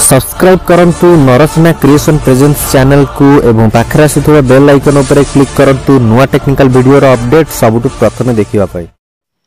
Subscribe करंतु Narasimha creation presence channel को एवं पाखरे आसीथुवा बेल आइकन उपरे क्लिक करंतु नुआ टेक्निकल वीडियो रो अपडेट सबुठु प्रथमे देखिबा पाई।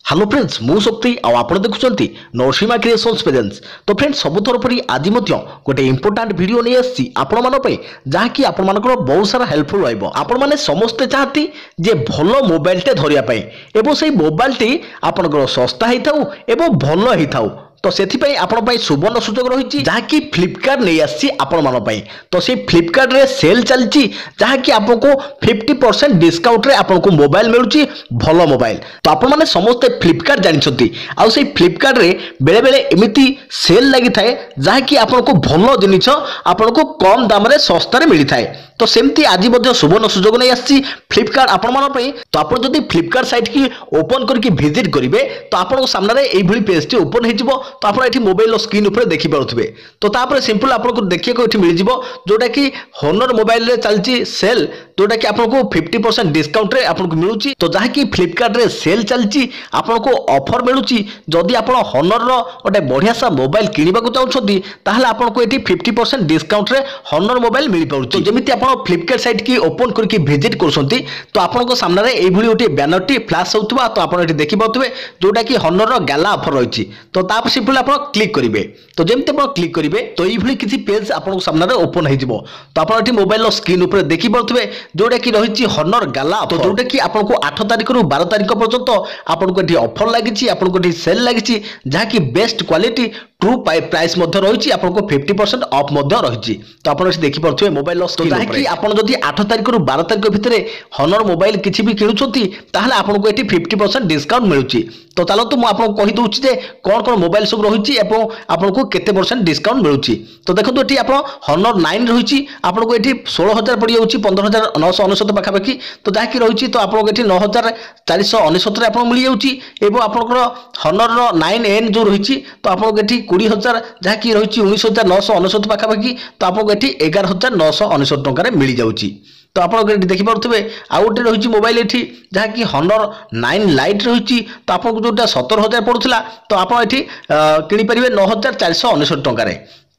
हेलो फ्रेंड्स मु शक्ति आ आपण देखुचंती नरसिंहा क्रिएशन प्रेजेंस। तो फ्रेंड्स सबुथर परी आज मध्य गोटे इंपोर्टेंट वीडियो नै आसी आपण मानो पई जहा कि आपण मानकर बहुत सारा हेल्पफुल होइबो। आपण माने समस्त चाहती जे भलो मोबाइल टे धरिया पई एवं सेही मोबाइल टी आपनकर सस्ता हेइथाउ एवं भलो हेइथाउ। तो सेथिपाई आपण पाई सुवर्ण सुजोग रहिछि जहा कि फ्लिपकार्ट नै आसी आपण मानो पाई। तो से फ्लिपकार्ट रे सेल चलछि जहा कि आपको 50% डिस्काउंट रे आपको मोबाइल मिलुछि भलो मोबाइल। तो आपण माने समस्त फ्लिपकार्ट जानिछथि आ से फ्लिपकार्ट रे बेले बेले एमिति सेल लागि थाए जहा कि आपको भलो जिनिस आपको कम दाम रे सस्ता रे मिलि थाए। तो सेमती आज मध्ये सुवर्ण सुजोग नै आछि फ्लिपकार्ट आपण मानो पाई। तो आपण जदि फ्लिपकार्ट साइट की ओपन करके विजिट करिवे तो आपण सामने रे एई भली पेज टी ओपन हे जिवो। तो आप मोबाइल स्क्रीन ऊपर देखि पारुथिबे। तो तापर सिंपल आपको देखिए को मिल जिवो जोटा कि हॉनर मोबाइल रे चलची सेल जोटा कि आपको 50% डिस्काउंट रे आपको मिलुची। तो जहा कि फ्लिपकार्ट रे सेल चलची आपको ऑफर मिलुची जदि आप हॉनर रो गोटे बढ़िया सा मोबाइल किनिबा को चाहउछथि ताहले आपको एठी 50% डिस्काउंट रे हॉनर मोबाइल मिल पाउची। तो जेमिति आप फ्लिपकार्ट साइट की ओपन करके विजिट करसंती तो आपको सामने रे एई भली ओटी बैनर टी फ्लैश होतबा। तो आप एठी देखि पाउथबे जोटा कि हॉनर रो गाला ऑफर रहिची। तो तापर सिंपल आप क्लिक करेंगे। तो जमते आप क्लिक करेंगे तो ये किसी पेज आपको सामने ओपन हो। तो आप मोबाइल स्क्रीन ऊपर देखि पारुथिबे जोटा कि रही हॉनर गाला। तो जोटा कि आपको 8 तारिख रु 12 तारिख पर्यंत आपको ये ऑफर लगी आपको ये सेल लगी जहाँकि बेस्ट क्वालिटी ट्रू प्राइस रही आपको 50% ऑफ रही। तो आप देखि पारुथिबे मोबाइल स्क्रीन कि आप जदि 8 तारिख रु 12 तारिख भितर हॉनर मोबाइल किसी भी किणुछंती ताहले आपको ये 50% डिस्काउंट मिलुची। तो चलो तो मुझे कही दूची जे कौन कौन मोबाइल सब रही आपको केते परसेंट डिस्काउंट मिलुची। तो देखो ये हॉनर 9 रही आपको ये 16,000 पड़ जाऊँगी 15,999 पाखापाखि। तो जहाँकि रही तो आपको ये 9,499 आप मिल जाऊँगी। एवं आपंकर हॉनर 9N जो रही तो आपको ये 20,000 जहाँकि रही 19,999 पाखापाखि। तो आपको ये 11,999 टंका मिल जाऊँगी। तो आप देखि पारुथिबे आउ गोटे रही मोबाइल एठी जहाँकि हॉनर 9 लाइट रही। तो आपको जोटा 17,000 पड़ूला तो आप ये किनी पारिबे 9,499 टंका।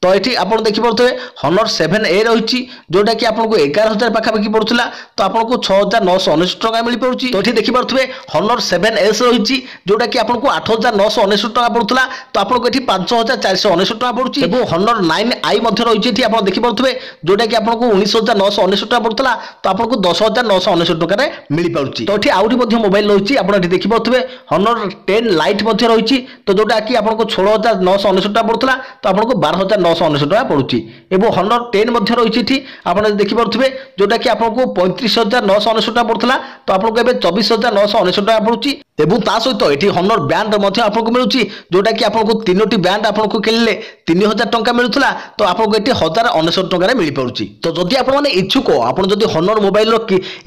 तो ये आप देखि पारुथिबे हॉनर 7A रही जोटा कि आपको 11,000 पाखापाखि पड़ूला तो आपको 6,999 टंका मिल पारुची। तो ये देखि पारुथिबे हॉनर 7S रही जोटा कि आपको 8,999 टंका पड़ूला तो आपको ये 5,499 टंका पड़ुची। एवं हॉनर 9i रही आप देखि पारुथिबे जोटा कि आपको 19,999 टंका पड़ूला तो आपको 10,999 टंका मिल पारुची। तो ये आउरी मोबाइल रही आप देखि पारुथिबे हॉनर 10 लाइट रही तो जोटा कि आपको 16,999 टंका पड़ूला तो आपको 12,999 टंका पड़ुची। एवं हॉनर 10 रही आप देखि पारुथिबे जोटा कि आपको 35,999 टंका पड़ूला तो आपको एबे 24,999 टंका पड़ुची। एवं ता सहित ये हॉनर बैंड आपको मिलुची जोटा कि आपको 3टी बैंड आपको किनले 3,000 टंका मिलुला तो आपको ये 1,099 टंका मिल पारुची। तो जदि आप माने इच्छुक आप जदि हॉनर मोबाइल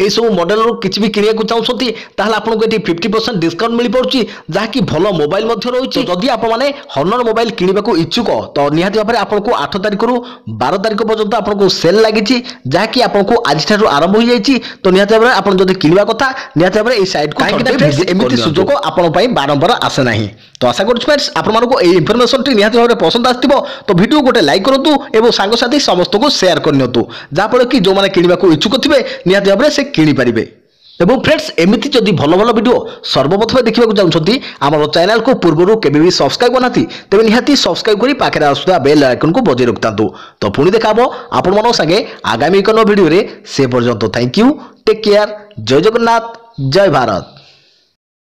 ये सब मॉडल किसी भी किनिया चाहते ताहले आपको ये 50% डिस्काउंट मिल पारुची जहाँकि भलो मोबाइल रही। तो जदि आप माने हॉनर मोबाइल किनिबा इच्छुक तो निहाती भाव में आपको 8 तारिख रु 12 तारिख पर्यंत आपको सेल लगी जहाँकि आपको आज आरंभ हो जाए। तो निहाती भाव में आप जदि किनिबा कथा निहाती भाव में साइट को सुजोग आपण बारंबार आसे नहीं। तो आशा करूँ फ्रेंड्स आपको ये इनफॉरमेशन टी निहाती भाव में पसंद आसो तो वीडियो गोटे लाइक करूँ और सांगसाथी समस्त को शेयर करनी जहाँफल कि जो मैंने किनिबा इच्छुक थे निहाती भाव में से किनिपारे। एवं फ्रेंड्स एमती जदि भल भल वीडियो सर्वप्रथम देखा चाहते आम चैनल को पूर्व केबे भी सब्सक्राइब करना तेज निहाती सब्सक्राइब कर पाखे आसुवा बेल आइकन को बजाय रखता। तो पुणी देखा आपण मान संगे आगामी एक वीडियो से पर्यंत थैंक यू टेक केयर जय जगन्नाथ जय भारत।